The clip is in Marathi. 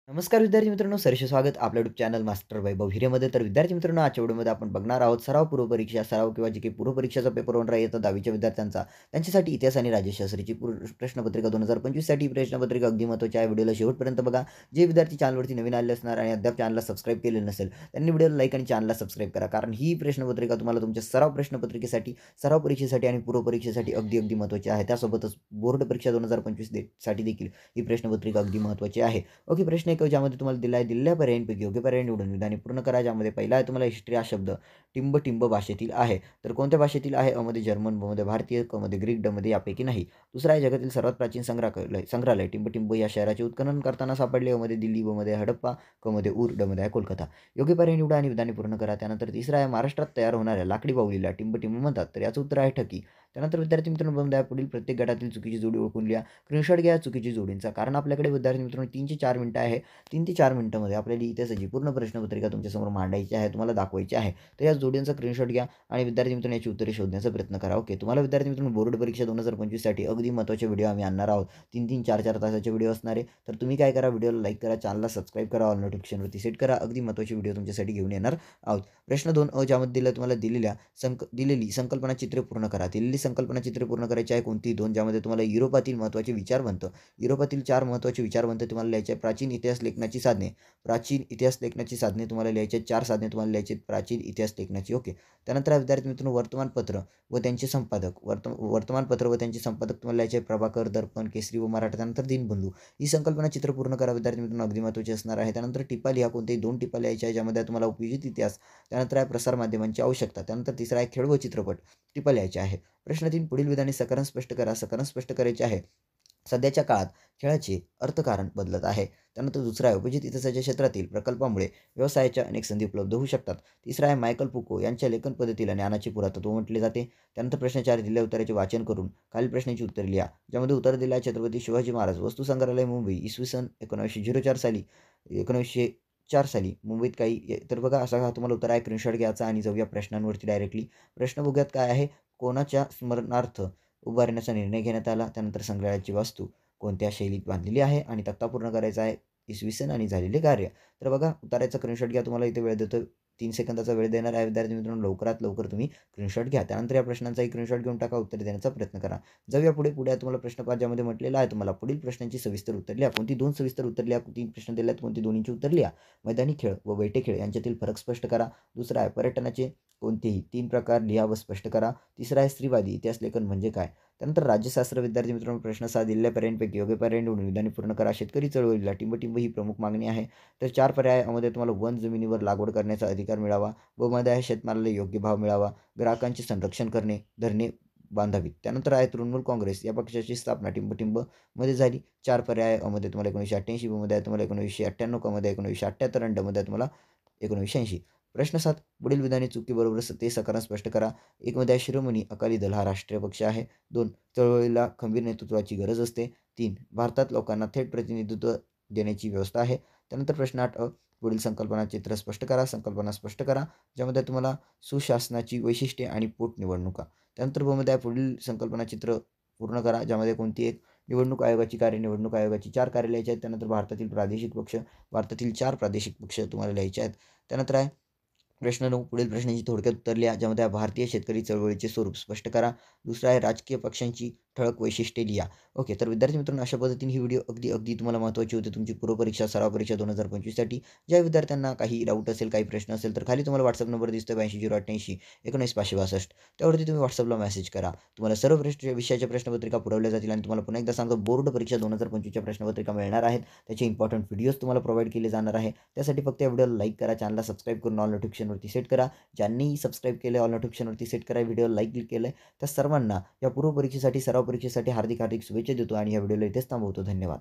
नमस्कार विद्यार्थी मित्रांनो, सहर्ष स्वागत आपल्या यूट्यूब चॅनल मास्टर वैभव हिरेमध्ये. तर विद्यार्थी मित्रांनो, आजच्या व्हिडिओमध्ये आपण बघणार आहोत सराव पूर्वपरीक्षा सराव किंवा जे काही पूर्वपरीक्षाचा पेपर होणार आहे येत्या 10वीच्या विद्यार्थ्यांचा, त्यांच्यासाठी इतिहास आणि राज्यशास्त्राची प्रश्नपत्रिका 2025 साठी प्रश्नपत्रिका अगदी महत्त्वाची आहे. व्हिडिओला शेवटपर्यंत बघा. जे विद्यार्थी चॅनलवरती नवीन आले असणार आणि अद्याप चॅनलला सबस्क्राईब केलेलं नसेल, त्यांनी व्हिडिओला लाईक आणि चॅनलला सबस्क्राईब करा. कारण ही प्रश्नपत्रिका तुम्हाला तुमच्या सराव प्रश्नपत्रिकेसाठी, सराव परीक्षेसाठी आणि पूर्वपरीक्षेसाठी अगदी अगदी महत्त्वाची आहे. त्यासोबतच बोर्ड परीक्षा 2025 साठी देखील ही प्रश्नपत्रिका अगदी महत्त्वाची आहे. ओके, प्रश्न 1 ज्यामध्ये तुम्हाला दिला आहे, दिलेल्या पर्यायांपैकी योग्य पर्याय निवडून विधाने पूर्ण करा. ज्यामध्ये पहिला आहे तुम्हाला हिस्ट्री हा शब्द टिंब भाषेतील आहे. तर कोणत्या भाषेतील आहे? अ मध्ये जर्मन, ब मध्ये भारतीय, क मध्ये ग्रीक, ड मध्ये यापैकी नाही. दुसरा आहे जगातील सर्वात प्राचीन संग्रहालय टिंब या शहराचे उत्खनन करताना सापडले. अ मध्ये दिल्ली, ब मध्ये हडप्पा, क मध्ये ऊर, ड मध्ये आहे कोलकाता. योग्य पर्याय निवडा आणि विधाने पूर्ण करा. त्यानंतर तिसरा आहे महाराष्ट्रात तयार होणाऱ्या लाकडी बाहुलीला टिंब म्हणतात. तर याचं उत्तर आहे ठकी. त्यानंतर विद्यार्थी मित्रांनो, बघा पुढील प्रत्येक गटातील चुकीची जोडी ओळखून लिहा. स्क्रीनशॉट घ्या चुकीची जोडींचा. कारण आपल्याकडे विद्यार्थी मित्रांनो 3 ते 4 मिनिटं आहे. 3 ते 4 मिनिटांमध्ये आपल्याला इतिहासाची पूर्ण प्रश्नपत्रिका तुमच्यासमोर मांडायची आहे, तुम्हाला दाखवायची आहे. तर या जोड्यांचा स्क्रीनशॉट घ्या आणि विद्यार्थी मित्रांनो याची उत्तरे शोधण्याचा प्रयत्न करा. ओके, तुम्हाला विद्यार्थी मित्रांनो बोर्ड परीक्षा 2025 साठी अगदी महत्त्वाचे व्हिडिओ आम्ही आणणार आहोत. 3-3, 4-4 तासाचे व्हिडिओ असणार आहे. तर तुम्ही काय करा, व्हिडिओला लाईक करा, चॅनलला सबस्क्राईब करा, ऑल नोटिफिकेशनवरती सेट करा. अगदी महत्त्वाचे व्हिडिओ तुमच्यासाठी घेऊन येणार आहोत. प्रश्न 2 अ ज्यामध्ये तुम्हाला दिलेली संकल्पना चित्रे पूर्ण करा. दिलेली संकल्पना चित्रे पूर्ण करायची आहे कोणती? 2 ज्यामध्ये तुम्हाला युरोपातील महत्त्वाचे विचारवंत, युरोपातील 4 महत्त्वाचे विचारवंत तुम्हाला लिहायचे आहे. प्राचीन इतिहास लेखनाची साधने, प्राचीन इतिहास लेखनाची साधने तुम्हाला लिहायची आहेत. 4 साधने तुम्हाला लिहायची आहेत प्राचीन इतिहास लेखनाची. ओके, त्यानंतर आहे विद्यार्थी मित्रांनो वर्तमानपत्र व त्यांचे संपादक, वर्तमानपत्र व त्यांचे संपादक तुम्हाला लिहायचे आहेत. प्रभाकर, दर्पण, केसरी व मराठा. त्यानंतर दिनबंधू. ही संकल्पना चित्र पूर्ण करा विद्यार्थी मित्रांनो, अगदी महत्त्वाची असणार आहे. त्यानंतर टिपा लिहा. कोणतेही 2 टिपा लिहायच्या आहे ज्यामध्ये तुम्हाला उपयोजित इतिहास, त्यानंतर आहे प्रसार माध्यमांची आवश्यकता, त्यानंतर तिसरा आहे खेळ व चित्रपट टिपा लिहायचे आहे. प्रश्न 3 पुढील विधाने सकारण स्पष्ट करा. सकारण स्पष्ट करायचे आहे. सध्याच्या काळात खेळाचे अर्थकारण बदलत आहे. त्यानंतर दुसरा आहे उपयोजित इतिहासाच्या क्षेत्रातील प्रकल्पामुळे व्यवसायाच्या अनेक संधी उपलब्ध होऊ शकतात. तिसरा आहे मायकल फुको यांच्या लेखन पद्धतीला ज्ञानाचे पुरातत्व म्हटले जाते. त्यानंतर प्रश्न 4 दिलेल्या उत्तराचे वाचन करून खालील प्रश्नांची उत्तरे लिहा. ज्यामध्ये उत्तर दिलं आहे छत्रपती शिवाजी महाराज वस्तू संग्रहालय मुंबई इसवी सन 1904 साली 1904 साली मुंबईत काही. तर बघा असा हा तुम्हाला उत्तर आहे. स्क्रीनशॉट घ्यायचा आणि जाऊया प्रश्नांवरती डायरेक्टली. प्रश्न बघूयात काय आहे. कोणाच्या स्मरणार्थ उभारण्याचा निर्णय घेण्यात आला. त्यानंतर संग्रहालयाची वास्तू कोणत्या शैलीत बांधलेली आहे आणि तक्ता पूर्ण करायचा आहे. इसवी सन आणि झालेले कार्य. तर बघा उत्तराचा स्क्रीनशॉट घ्या. तुम्हाला इथे वेळ देतो, 3 सेकंदाचा वेळ देणार आहे विद्यार्थी मित्रांनो. लवकरात लवकर तुम्ही स्क्रीनशॉट घ्या. त्यानंतर या प्रश्नांचाही स्क्रीनशॉट घेऊन टाका, उत्तर देण्याचा प्रयत्न करा. जाऊया पुढे. पुढे आहे तुम्हाला प्रश्न 5 ज्यामध्ये म्हटलेलं आहे तुम्हाला पुढील प्रश्नांची सविस्तर उत्तर लिहा. कोणती 2 सविस्तर उत्तर लिहा. 3 प्रश्न दिले आहेत, कोणती 2ची उत्तर लिहा. मैदानी खेळ व बैठे खेळ यांच्यातील फरक स्पष्ट करा. दुसरा आहे पर्यटनाचे कोणतेही 3 प्रकार लिहा व स्पष्ट करा. तिसरा आहे स्त्रीवादी इतिहास लेखन म्हणजे काय. त्यानंतर राज्यशास्त्र विद्यार्थी मित्रांनो प्रश्न 6 दिलेल्या पर्यायांपैकी योग्य पर्याय निवडून विधाने पूर्ण करा. शेतकरी चळवळीला टिंब ही प्रमुख मागणी आहे. तर 4 पर्यायामध्ये तुम्हाला वन जमिनीवर लागवड करण्याचा अधिकार मिळावा. व मध्ये आहे शेतमालाला योग्य भाव मिळावा. ग्राहकांचे संरक्षण करणे, धरणे बांधावीत. त्यानंतर आहे तृणमूल काँग्रेस या पक्षाची स्थापना टिंब मध्ये झाली. 4 पर्याय मध्ये तुम्हाला 1988, ब मध्ये आहे तुम्हाला 1998, क मध्ये 1978 आणि ड मध्ये आहे तुम्हाला 1980. प्रश्न 7 पुढील विधाने चुकीबरोबर ते सकारात्मक स्पष्ट करा. 1 मध्ये आहे शिरोमणी अकाली दल हा राष्ट्रीय पक्ष आहे. 2 चळवळीला खंबीर नेतृत्वाची गरज असते. 3 भारतात लोकांना थेट प्रतिनिधित्व देण्याची व्यवस्था आहे. त्यानंतर प्रश्न 8 पुढील संकल्पना चित्र स्पष्ट करा. संकल्पना स्पष्ट करा ज्यामध्ये तुम्हाला सुशासनाची वैशिष्ट्ये आणि पोटनिवडणुका. त्यानंतर ब मध्ये आहे पुढील संकल्पना चित्र पूर्ण करा ज्यामध्ये कोणती एक निवडणूक आयोगाची कार्य, निवडणूक आयोगाची 4 कार्य लिहायची आहेत. त्यानंतर भारतातील 4 प्रादेशिक पक्ष तुम्हाला लिहायचे आहेत. त्यानंतर आहे प्रश्न 9 पुढील प्रश्नांची थोडक्यात उत्तर लिहा. ज्यामध्ये आहे भारतीय शेतकरी चळवळीचे स्वरूप स्पष्ट करा. दुसरा आहे राजकीय पक्षांची ठळक वैशिष्ट्ये लिहा. ओके, तर विद्यार्थी मित्रांनो अशा पद्धतीने ही व्हिडिओ अगदी तुम्हाला महत्त्वाची होती तुमची पूर्वपरीक्षा सराव परीक्षा 2025 साठी. ज्या विद्यार्थ्यांना काही डाऊट असेल, काही प्रश्न असेल तर खाली तुम्हाला WhatsApp नंबर दिसतोय 82 088 19 त्यावरती तुम्ही WhatsAppला मेसेज करा. तुम्हाला सर्व विषयाच्या प्रश्नपत्रिका पुरवल्या जातील आणि तुम्हाला पुन्हा एकदा सांगतो बोर्ड परीक्षा 2025च्या प्रश्नपत्रिका मिळणार आहेत. त्याचे इम्पॉर्टंट व्हिडिओज तुम्हाला प्रोव्हाइड केले जाणार आहे. त्यासाठी फक्त या व्हिडिओला लाईक करा, चॅनलला सबस्क्राईब करून ऑल नोटिफिकेशनवरती सेट करा. ज्यांनी सबस्क्राईब केलं ऑल नोटिफिकेशनवरती सेट करा, व्हिडिओला लाईक क्लिक केलं त्या सर्वांना या पूर्व परीक्षेसाठी सराव परीक्षेसाठी हार्दिक शुभेच्छा देतो आणि या व्हिडिओला इथेच थांबवतो. धन्यवाद.